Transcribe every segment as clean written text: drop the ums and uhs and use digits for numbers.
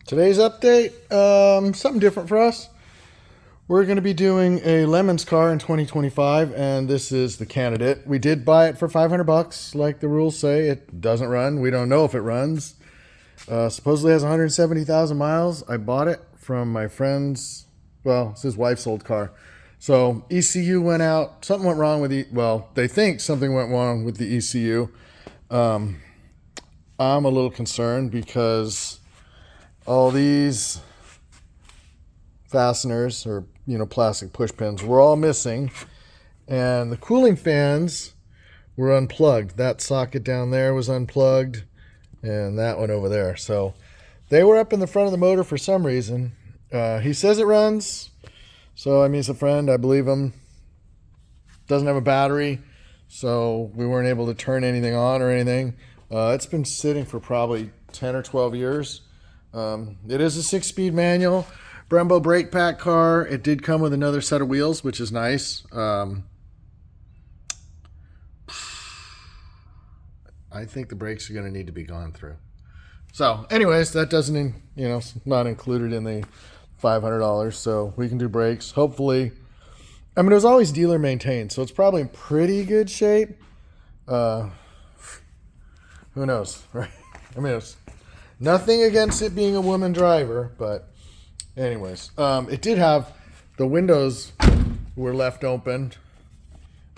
Today's update, something different for us. We're going to be doing a Lemons car in 2025, and this is the candidate. We did buy it for 500 bucks, like the rules say. It doesn't run. We don't know if it runs. Supposedly has 170,000 miles. I bought it from my friend's, well, it's his wife's old car. So ECU went out. Something went wrong with they think something went wrong with the ECU. I'm a little concerned because all these fasteners or plastic push pins were all missing, and the cooling fans were unplugged. That socket down there was unplugged, and that one over there. So they were up in the front of the motor for some reason. He says it runs, so I mean, he's a friend. I believe him. Doesn't have a battery, so we weren't able to turn anything on or anything. It's been sitting for probably 10 or 12 years. It is a 6-speed manual Brembo brake pack car. It did come with another set of wheels, which is nice. I think the brakes are going to need to be gone through. So anyways, that doesn't, not included in the $500. So we can do brakes. Hopefully, I mean, it was always dealer maintained, so it's probably in pretty good shape. Who knows, right? I mean, it's nothing against it being a woman driver, but anyways, it did have the windows were left open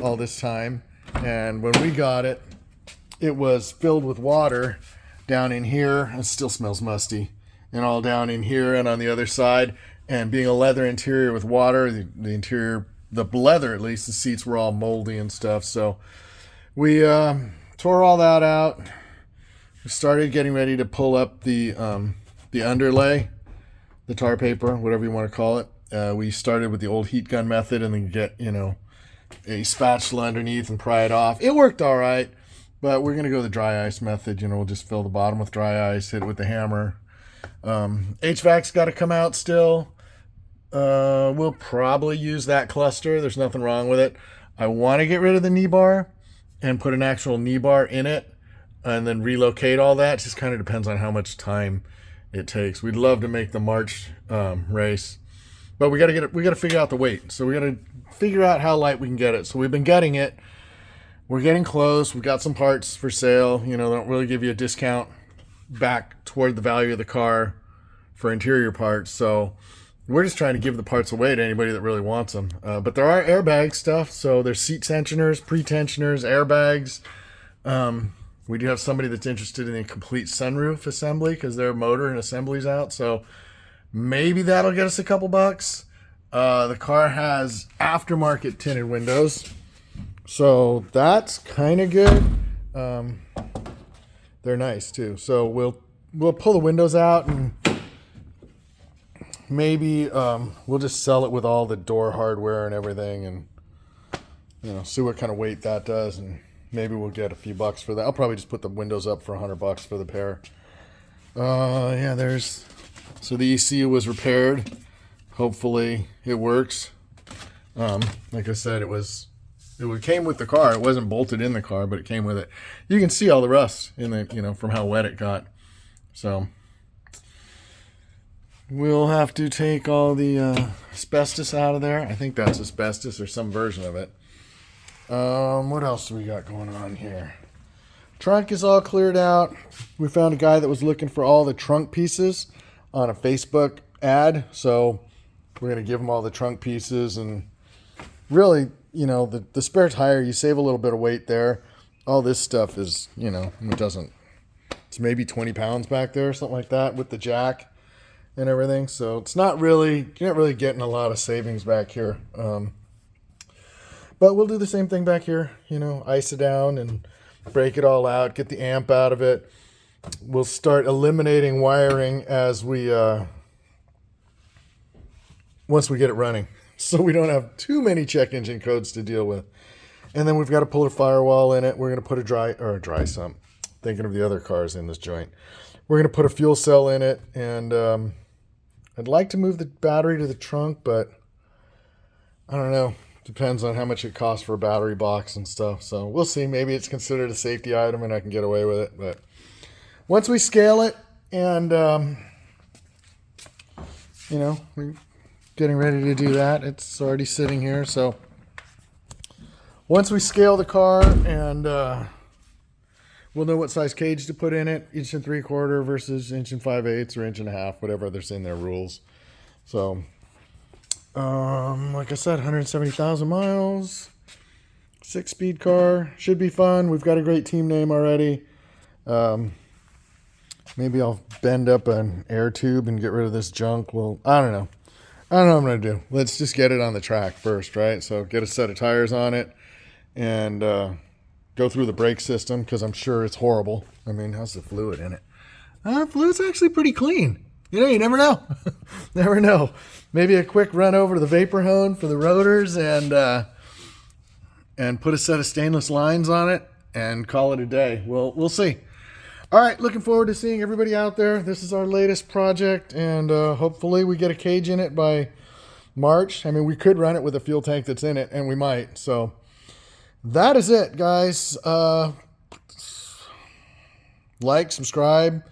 all this time, and when we got it, it was filled with water down in here. It still smells musty, and all down in here and on the other side. And being a leather interior with water, the interior, the leather at least, the seats were all moldy and stuff. So we tore all that out. We started getting ready to pull up the underlay, the tar paper, whatever you want to call it. We started with the old heat gun method and then get, a spatula underneath and pry it off. It worked all right, but we're going to go the dry ice method. We'll just fill the bottom with dry ice, hit it with the hammer. HVAC's got to come out still. We'll probably use that cluster. There's nothing wrong with it. I want to get rid of the knee bar and put an actual knee bar in it and then relocate all that. It just kind of depends on how much time it takes. We'd love to make the March race, but we got to figure out the weight. So we got to figure out how light we can get it. So we've been gutting it. We're getting close. We've got some parts for sale. They don't really give you a discount back toward the value of the car for interior parts. So we're just trying to give the parts away to anybody that really wants them. But there are airbag stuff. So there's seat tensioners, pre-tensioners, airbags. We do have somebody that's interested in a complete sunroof assembly because their motor and assembly's out. So maybe that'll get us a couple bucks. The car has aftermarket tinted windows, so that's kind of good. They're nice too. So we'll pull the windows out and maybe we'll just sell it with all the door hardware and everything, and see what kind of weight that does, and maybe we'll get a few bucks for that. I'll probably just put the windows up for 100 bucks for the pair. So the ECU was repaired. Hopefully it works. Like I said, it came with the car. It wasn't bolted in the car, but it came with it. You can see all the rust in the, from how wet it got. So we'll have to take all the asbestos out of there. I think that's asbestos or some version of it. What else do we got going on here? Trunk is all cleared out. We found a guy that was looking for all the trunk pieces on a Facebook ad. So we're going to give him all the trunk pieces, and really, the spare tire, you save a little bit of weight there. All this stuff is, it's maybe 20 pounds back there, something like that, with the jack and everything. So it's you're not really getting a lot of savings back here. But we'll do the same thing back here, ice it down and break it all out, get the amp out of it. We'll start eliminating wiring as once we get it running, so we don't have too many check engine codes to deal with. And then we've got to pull a firewall in it. We're going to put a dry sump. Thinking of the other cars in this joint. We're going to put a fuel cell in it, and I'd like to move the battery to the trunk, but I don't know. Depends on how much it costs for a battery box and stuff. So we'll see. Maybe it's considered a safety item and I can get away with it. But once we scale it and you know, we're getting ready to do that. It's already sitting here. So once we scale the car and we'll know what size cage to put in it, 1 3/4 versus 1 5/8 or 1.5, whatever there's in their rules. So, like I said, 170,000 miles, 6-speed car, should be fun. We've got a great team name already. Maybe I'll bend up an air tube and get rid of this junk. Well, I don't know. I don't know what I'm going to do. Let's just get it on the track first, right? So get a set of tires on it and go through the brake system because I'm sure it's horrible. I mean, how's the fluid in it? Fluid's actually pretty clean. You know, you never know. Never know. Maybe a quick run over to the vapor hone for the rotors and put a set of stainless lines on it and call it a day. We'll see. All right, looking forward to seeing everybody out there. This is our latest project, and hopefully we get a cage in it by March. I mean, we could run it with a fuel tank that's in it, and we might. So that is it, guys. Like, subscribe,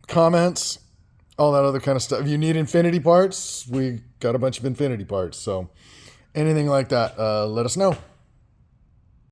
comments, all that other kind of stuff. If you need Infiniti parts, we got a bunch of Infiniti parts. So anything like that, let us know.